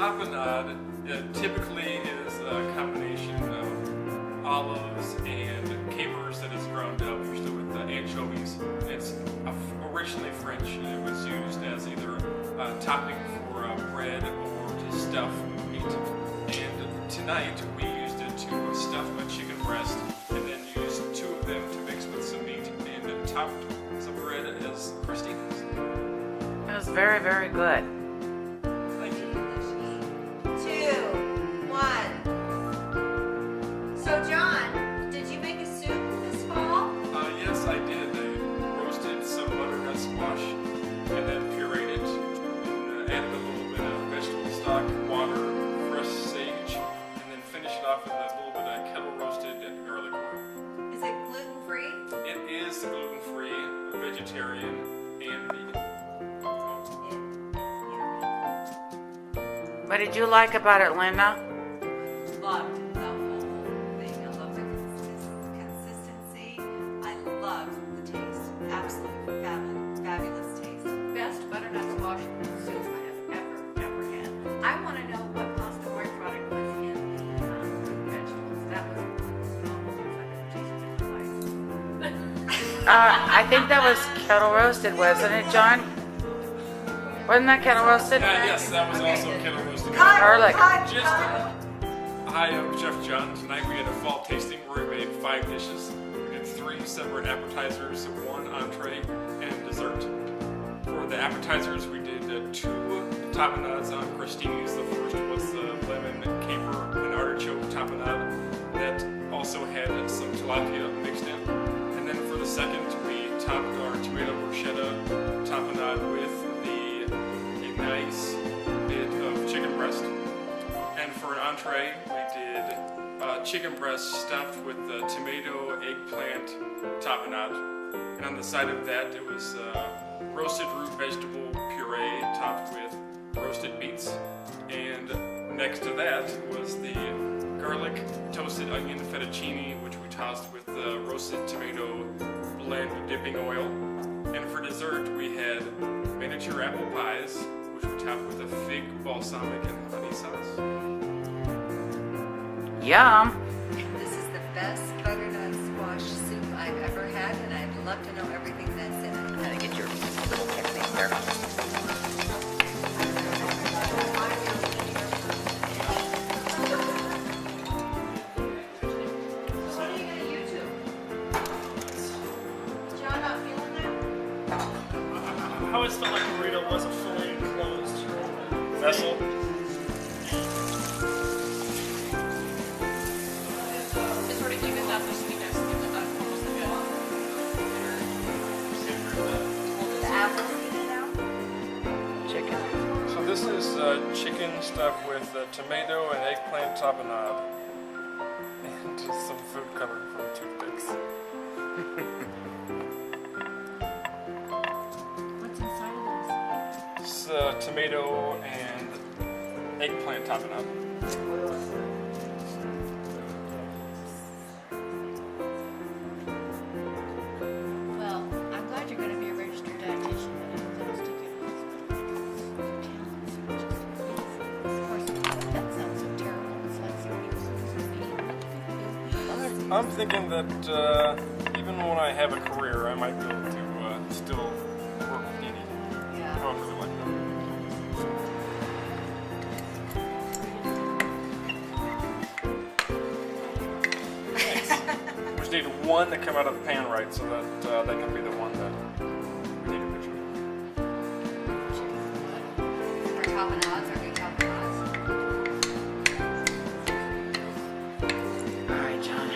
tapenade typically is a combination of olives and capers that is ground up, usually with anchovies. It's originally French, and it was used as either a topping for bread or to stuff meat. And tonight we used it to stuff a chicken breast and then used two of them to mix with some meat and topped some bread as crostinis. It was very, very good. Thank you. 2, 1. So John, did you make a soup this fall? Yes, I did. I roasted some butternut squash and then pureed it and added a little bit of vegetable stock, water, fresh sage, and then finished it off with a little bit of kettle roasted garlic oil. Is it gluten-free? It is gluten-free, vegetarian, and vegan. What did you like about it, Linda? Loved the whole thing. I love the consistency. I loved the taste. Absolutely fabulous taste. Best butternut squash soup I have ever had. I want to know what pasta ware product was in the vegetables. That was almost like a tasted I think that was kettle roasted, wasn't it, John? Wasn't that kettle roasted? Yes, that was also kettle roasted. Garlic. Hi, I'm Chef John. Tonight we had a fall tasting where we made 5 dishes. We did 3 separate appetizers, 1 entree, and dessert. For the appetizers, we did 2 tapenades on crostinis. The first was lemon, caper, and artichoke tapenade that also had some tilapia mixed in. And then for the second, we topped our tomato bruschetta tapenade with a nice bit of chicken breast. And for an entree, we did chicken breast stuffed with tomato, eggplant tapenade. And on the side of that, it was roasted root vegetable puree topped with roasted beets. And next to that was the garlic toasted onion fettuccine, which we tossed with roasted tomato blend dipping oil. And for dessert, we had miniature apple pies, which we topped with a fig balsamic and honey sauce. Yum. This is the best butternut squash soup I've ever had, and I'd love to know everything that's in it. Gotta get your little technique there. What are you going to YouTube? John, not feeling that? I always felt like a burrito was a fully enclosed vessel. It sort of evens out the sweetness, evens out almost like The apples eat it out? Chicken. So this is chicken stuffed with tomato and eggplant tapenade. And just some food coloring from toothpicks. What's inside of this? It's tomato and eggplant tapenade. Well, I'm glad you're going to be a registered dietitian. Of course, that sounds so terrible. It's like I'm thinking that even when I have a career, I might be able to still work with eating. Yeah. I don't really like that. We just need one to come out of the pan right, so that that can be the one that we take a picture of. Our tapenades, our new tapenades. All right, John.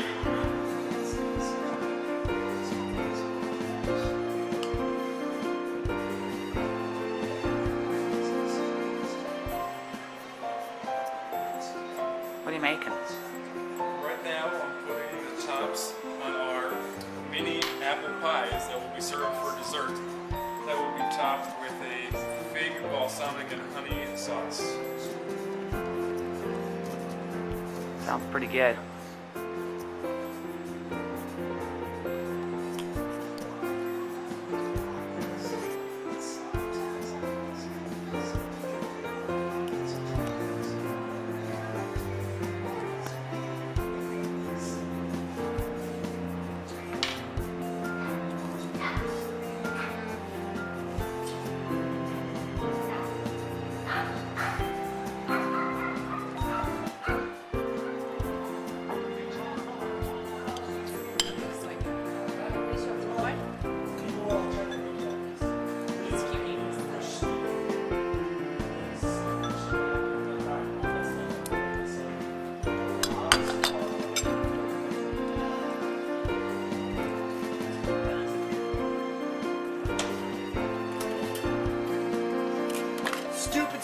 What are you making? Right now, I'm putting the tops on our mini apple pies that will be served for dessert. That will be topped with a fig balsamic and honey sauce. Sounds pretty good.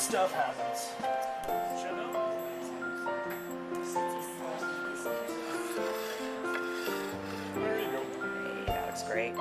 stuff happens. Should know. There you go. Hey, that looks great.